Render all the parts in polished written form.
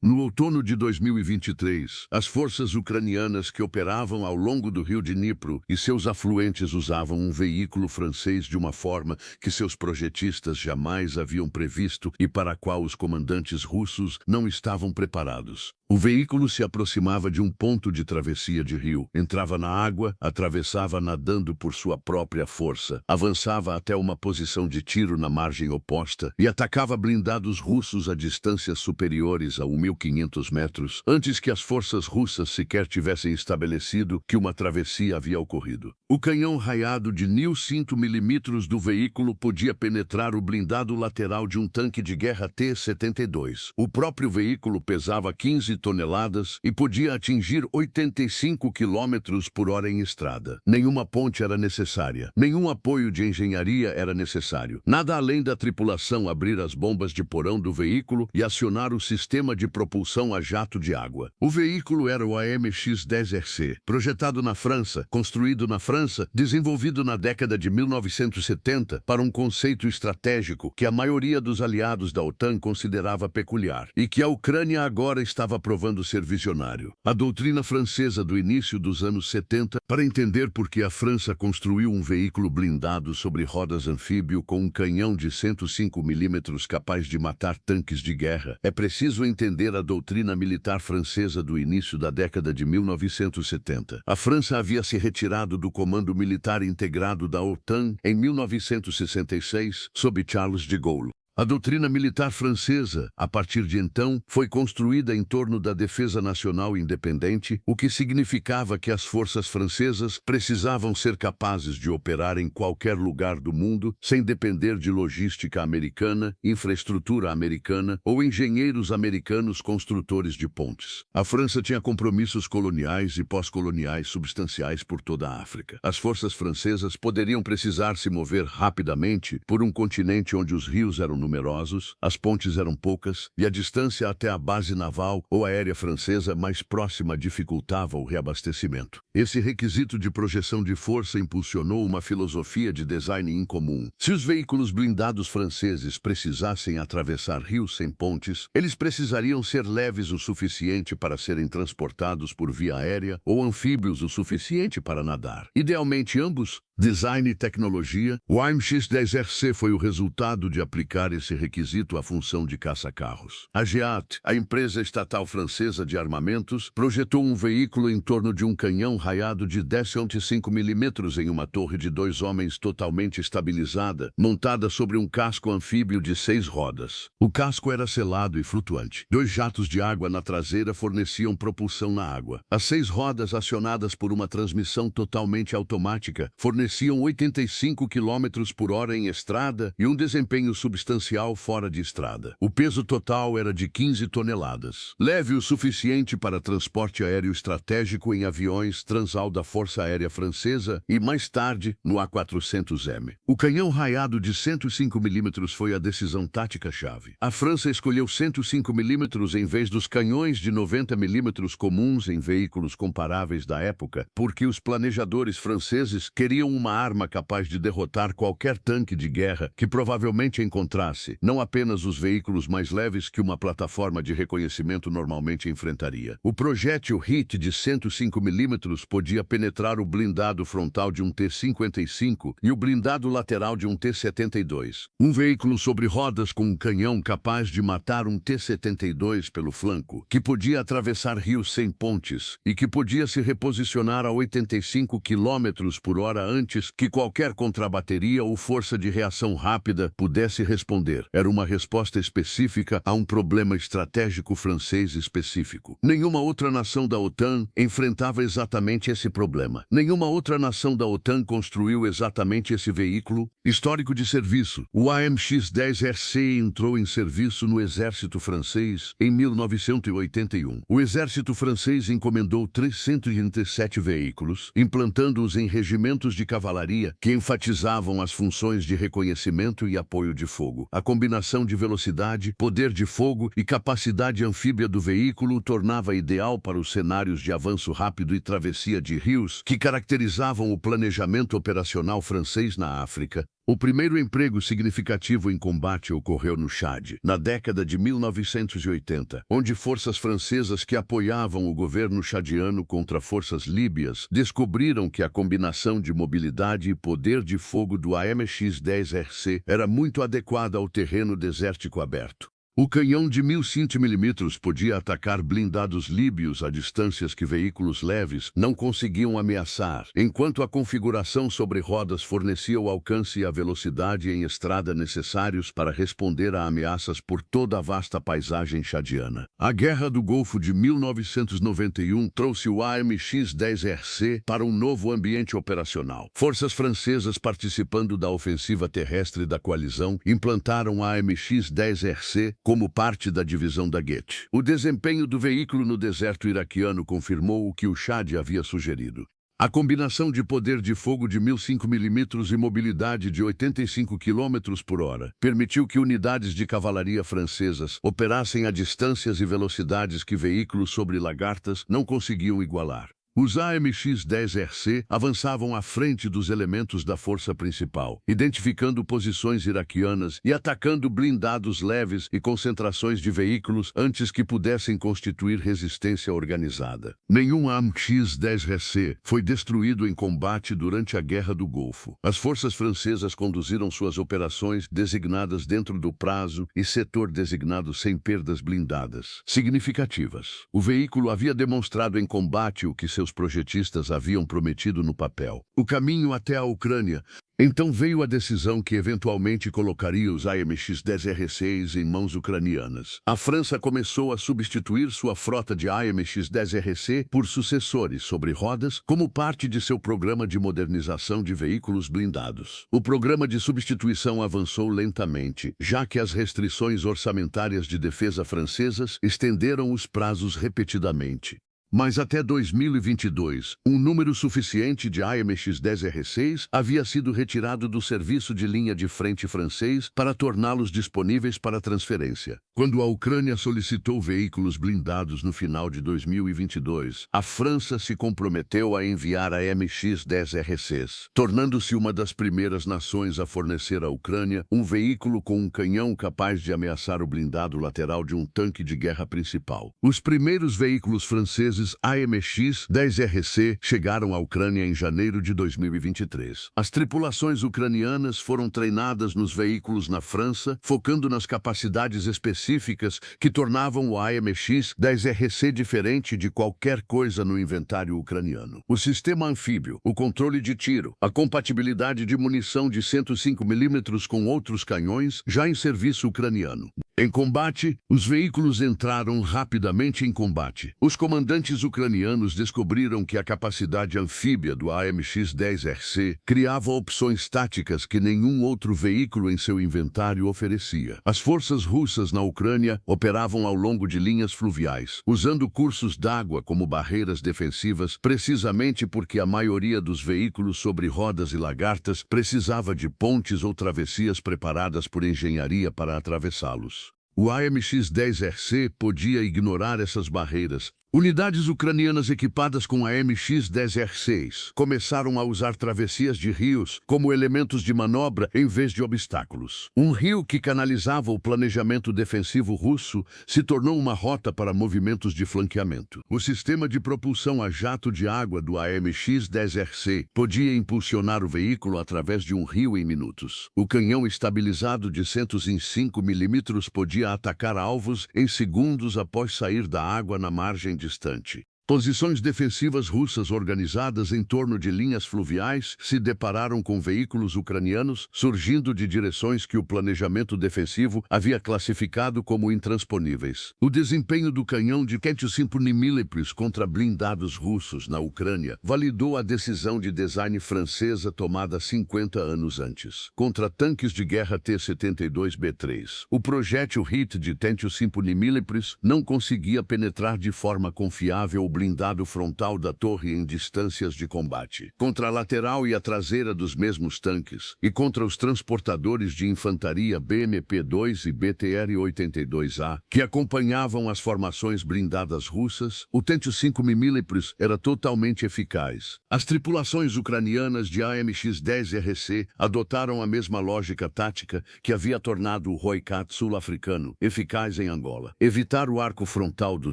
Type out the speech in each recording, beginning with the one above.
No outono de 2023, as forças ucranianas que operavam ao longo do rio Dnipro e seus afluentes usavam um veículo francês de uma forma que seus projetistas jamais haviam previsto e para a qual os comandantes russos não estavam preparados. O veículo se aproximava de um ponto de travessia de rio, entrava na água, atravessava nadando por sua própria força, avançava até uma posição de tiro na margem oposta e atacava blindados russos a distâncias superiores a 1.500 metros, antes que as forças russas sequer tivessem estabelecido que uma travessia havia ocorrido. O canhão raiado de 1.100 mm do veículo podia penetrar o blindado lateral de um tanque de guerra T-72. O próprio veículo pesava 15 toneladas e podia atingir 85 km/h em estrada. Nenhuma ponte era necessária, nenhum apoio de engenharia era necessário. Nada além da tripulação abrir as bombas de porão do veículo e acionar o sistema de propulsão a jato de água. O veículo era o AMX-10RC, projetado na França, construído na França, desenvolvido na década de 1970 para um conceito estratégico que a maioria dos aliados da OTAN considerava peculiar e que a Ucrânia agora estava provando ser visionário. A doutrina francesa do início dos anos 70, para entender por que a França construiu um veículo blindado sobre rodas anfíbio com um canhão de 105 mm capaz de matar tanques de guerra, é preciso entender a doutrina militar francesa do início da década de 1970. A França havia se retirado do Comando Militar Integrado da OTAN em 1966, sob Charles de Gaulle. A doutrina militar francesa, a partir de então, foi construída em torno da defesa nacional independente, o que significava que as forças francesas precisavam ser capazes de operar em qualquer lugar do mundo, sem depender de logística americana, infraestrutura americana ou engenheiros americanos construtores de pontes. A França tinha compromissos coloniais e pós-coloniais substanciais por toda a África. As forças francesas poderiam precisar se mover rapidamente por um continente onde os rios eram numerosos, as pontes eram poucas e a distância até a base naval ou aérea francesa mais próxima dificultava o reabastecimento. Esse requisito de projeção de força impulsionou uma filosofia de design incomum. Se os veículos blindados franceses precisassem atravessar rios sem pontes, eles precisariam ser leves o suficiente para serem transportados por via aérea ou anfíbios o suficiente para nadar. Idealmente ambos, design e tecnologia, o AMX-10RC foi o resultado de aplicar esse requisito à função de caça-carros. A GEAT, a empresa estatal francesa de armamentos, projetou um veículo em torno de um canhão raiado de 10,5 mm em uma torre de 2 homens totalmente estabilizada, montada sobre um casco anfíbio de 6 rodas. O casco era selado e flutuante. 2 jatos de água na traseira forneciam propulsão na água. As 6 rodas, acionadas por uma transmissão totalmente automática, forneciam 85 km/h em estrada e um desempenho substancial fora de estrada. O peso total era de 15 toneladas. Leve o suficiente para transporte aéreo estratégico em aviões Transal da Força Aérea Francesa e, mais tarde, no A400M. O canhão raiado de 105 mm foi a decisão tática-chave. A França escolheu 105 mm em vez dos canhões de 90 mm comuns em veículos comparáveis da época, porque os planejadores franceses queriam uma arma capaz de derrotar qualquer tanque de guerra que provavelmente encontrasse, não apenas os veículos mais leves que uma plataforma de reconhecimento normalmente enfrentaria. O projétil HIT de 105 mm podia penetrar o blindado frontal de um T-55 e o blindado lateral de um T-72. Um veículo sobre rodas com um canhão capaz de matar um T-72 pelo flanco, que podia atravessar rios sem pontes e que podia se reposicionar a 85 km/h antes que qualquer contrabateria ou força de reação rápida pudesse responder. Era uma resposta específica a um problema estratégico francês específico. Nenhuma outra nação da OTAN enfrentava exatamente esse problema. Nenhuma outra nação da OTAN construiu exatamente esse veículo histórico de serviço. O AMX-10RC entrou em serviço no exército francês em 1981. O exército francês encomendou 337 veículos, implantando-os em regimentos de cavalaria que enfatizavam as funções de reconhecimento e apoio de fogo. A combinação de velocidade, poder de fogo e capacidade anfíbia do veículo o tornava ideal para os cenários de avanço rápido e travessia de rios que caracterizavam o planejamento operacional francês na África. O primeiro emprego significativo em combate ocorreu no Chad, na década de 1980, onde forças francesas que apoiavam o governo chadiano contra forças líbias descobriram que a combinação de mobilidade e poder de fogo do AMX-10RC era muito adequada ao terreno desértico aberto. O canhão de 1.000 mm podia atacar blindados líbios a distâncias que veículos leves não conseguiam ameaçar, enquanto a configuração sobre rodas fornecia o alcance e a velocidade em estrada necessários para responder a ameaças por toda a vasta paisagem chadiana. A Guerra do Golfo de 1991 trouxe o AMX-10RC para um novo ambiente operacional. Forças francesas participando da ofensiva terrestre da coalizão implantaram o AMX-10RC como parte da divisão da Guete. O desempenho do veículo no deserto iraquiano confirmou o que o Chad havia sugerido. A combinação de poder de fogo de 1.005 mm e mobilidade de 85 km/h permitiu que unidades de cavalaria francesas operassem a distâncias e velocidades que veículos sobre lagartas não conseguiam igualar. Os AMX-10RC avançavam à frente dos elementos da força principal, identificando posições iraquianas e atacando blindados leves e concentrações de veículos antes que pudessem constituir resistência organizada. Nenhum AMX-10RC foi destruído em combate durante a Guerra do Golfo. As forças francesas conduziram suas operações designadas dentro do prazo e setor designado sem perdas blindadas significativas. O veículo havia demonstrado em combate o que seus projetistas haviam prometido no papel: o caminho até a Ucrânia. Então veio a decisão que eventualmente colocaria os AMX-10RCs em mãos ucranianas. A França começou a substituir sua frota de AMX-10RC por sucessores sobre rodas como parte de seu programa de modernização de veículos blindados. O programa de substituição avançou lentamente, já que as restrições orçamentárias de defesa francesas estenderam os prazos repetidamente. Mas até 2022, um número suficiente de AMX-10RCs havia sido retirado do serviço de linha de frente francês para torná-los disponíveis para transferência. Quando a Ucrânia solicitou veículos blindados no final de 2022, a França se comprometeu a enviar AMX-10RCs, tornando-se uma das primeiras nações a fornecer à Ucrânia um veículo com um canhão capaz de ameaçar o blindado lateral de um tanque de guerra principal. Os primeiros veículos franceses AMX-10RC chegaram à Ucrânia em janeiro de 2023. As tripulações ucranianas foram treinadas nos veículos na França, focando nas capacidades específicas que tornavam o AMX-10RC diferente de qualquer coisa no inventário ucraniano. O sistema anfíbio, o controle de tiro, a compatibilidade de munição de 105 mm com outros canhões já em serviço ucraniano. Em combate, os veículos entraram rapidamente em combate. Os comandantes ucranianos descobriram que a capacidade anfíbia do AMX-10RC criava opções táticas que nenhum outro veículo em seu inventário oferecia. As forças russas na Ucrânia operavam ao longo de linhas fluviais, usando cursos d'água como barreiras defensivas, precisamente porque a maioria dos veículos sobre rodas e lagartas precisava de pontes ou travessias preparadas por engenharia para atravessá-los. O AMX-10RC podia ignorar essas barreiras. Unidades ucranianas equipadas com AMX-10RCs começaram a usar travessias de rios como elementos de manobra em vez de obstáculos. Um rio que canalizava o planejamento defensivo russo se tornou uma rota para movimentos de flanqueamento. O sistema de propulsão a jato de água do AMX-10RC podia impulsionar o veículo através de um rio em minutos. O canhão estabilizado de 105 mm podia atacar alvos em segundos após sair da água na margem distante. Posições defensivas russas organizadas em torno de linhas fluviais se depararam com veículos ucranianos surgindo de direções que o planejamento defensivo havia classificado como intransponíveis. O desempenho do canhão de 105 mm contra blindados russos na Ucrânia validou a decisão de design francesa tomada 50 anos antes. Contra tanques de guerra T-72B3, o projétil HIT de 105 mm não conseguia penetrar de forma confiável blindado frontal da torre em distâncias de combate, contra a lateral e a traseira dos mesmos tanques, e contra os transportadores de infantaria BMP-2 e BTR-82A, que acompanhavam as formações blindadas russas. O Tente 5mm era totalmente eficaz. As tripulações ucranianas de AMX-10RC adotaram a mesma lógica tática que havia tornado o Roycat sul-africano eficaz em Angola. Evitar o arco frontal do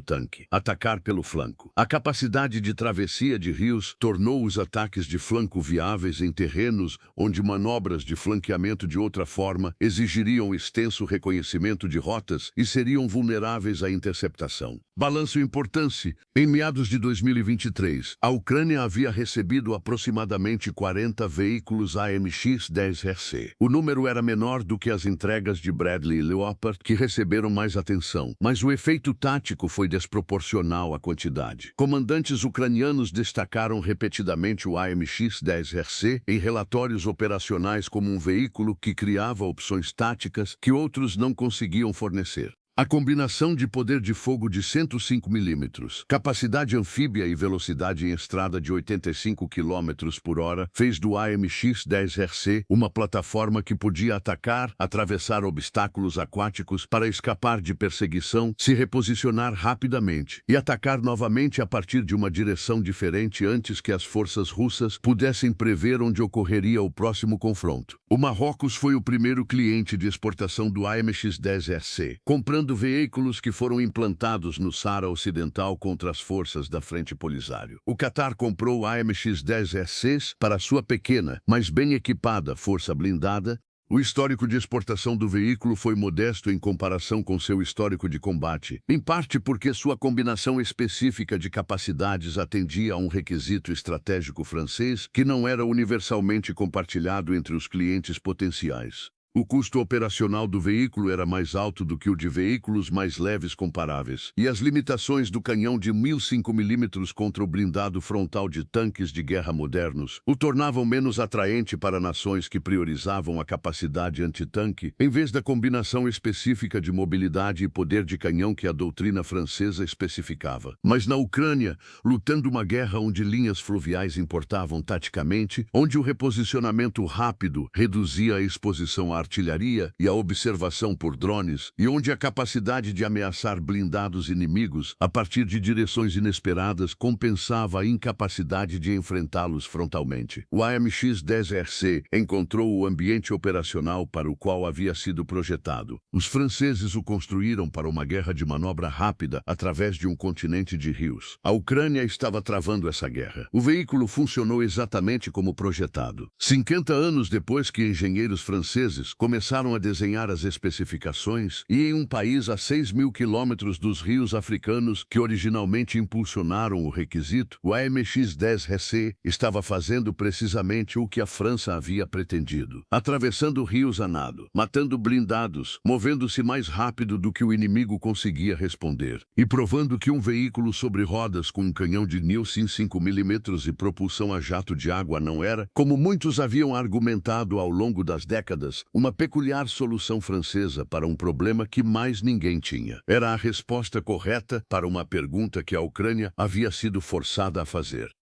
tanque. Atacar pelo flanco. A capacidade de travessia de rios tornou os ataques de flanco viáveis em terrenos onde manobras de flanqueamento de outra forma exigiriam extenso reconhecimento de rotas e seriam vulneráveis à interceptação. Balanço importante. Em meados de 2023, a Ucrânia havia recebido aproximadamente 40 veículos AMX-10RC. O número era menor do que as entregas de Bradley e Leopard, que receberam mais atenção, mas o efeito tático foi desproporcional à quantidade. Comandantes ucranianos destacaram repetidamente o AMX-10RC em relatórios operacionais como um veículo que criava opções táticas que outros não conseguiam fornecer. A combinação de poder de fogo de 105mm, capacidade anfíbia e velocidade em estrada de 85 km/h fez do AMX-10RC uma plataforma que podia atacar, atravessar obstáculos aquáticos para escapar de perseguição, se reposicionar rapidamente e atacar novamente a partir de uma direção diferente antes que as forças russas pudessem prever onde ocorreria o próximo confronto. O Marrocos foi o primeiro cliente de exportação do AMX-10RC, comprando veículos que foram implantados no Saara Ocidental contra as forças da Frente Polisário. O Catar comprou o AMX-10RCs para sua pequena, mas bem equipada força blindada. O histórico de exportação do veículo foi modesto em comparação com seu histórico de combate, em parte porque sua combinação específica de capacidades atendia a um requisito estratégico francês que não era universalmente compartilhado entre os clientes potenciais. O custo operacional do veículo era mais alto do que o de veículos mais leves comparáveis, e as limitações do canhão de 1005mm contra o blindado frontal de tanques de guerra modernos o tornavam menos atraente para nações que priorizavam a capacidade antitanque, em vez da combinação específica de mobilidade e poder de canhão que a doutrina francesa especificava. Mas na Ucrânia, lutando uma guerra onde linhas fluviais importavam taticamente, onde o reposicionamento rápido reduzia a exposição à artilharia e a observação por drones, e onde a capacidade de ameaçar blindados inimigos a partir de direções inesperadas compensava a incapacidade de enfrentá-los frontalmente. O AMX-10RC encontrou o ambiente operacional para o qual havia sido projetado. Os franceses o construíram para uma guerra de manobra rápida através de um continente de rios. A Ucrânia estava travando essa guerra. O veículo funcionou exatamente como projetado. 50 anos depois que engenheiros franceses começaram a desenhar as especificações, e em um país a 6.000 quilômetros dos rios africanos que originalmente impulsionaram o requisito, o AMX-10RC estava fazendo precisamente o que a França havia pretendido, atravessando rios a nado, matando blindados, movendo-se mais rápido do que o inimigo conseguia responder, e provando que um veículo sobre rodas com um canhão de Nielsen 5mm e propulsão a jato de água não era, como muitos haviam argumentado ao longo das décadas, uma peculiar solução francesa para um problema que mais ninguém tinha. Era a resposta correta para uma pergunta que a Ucrânia havia sido forçada a fazer.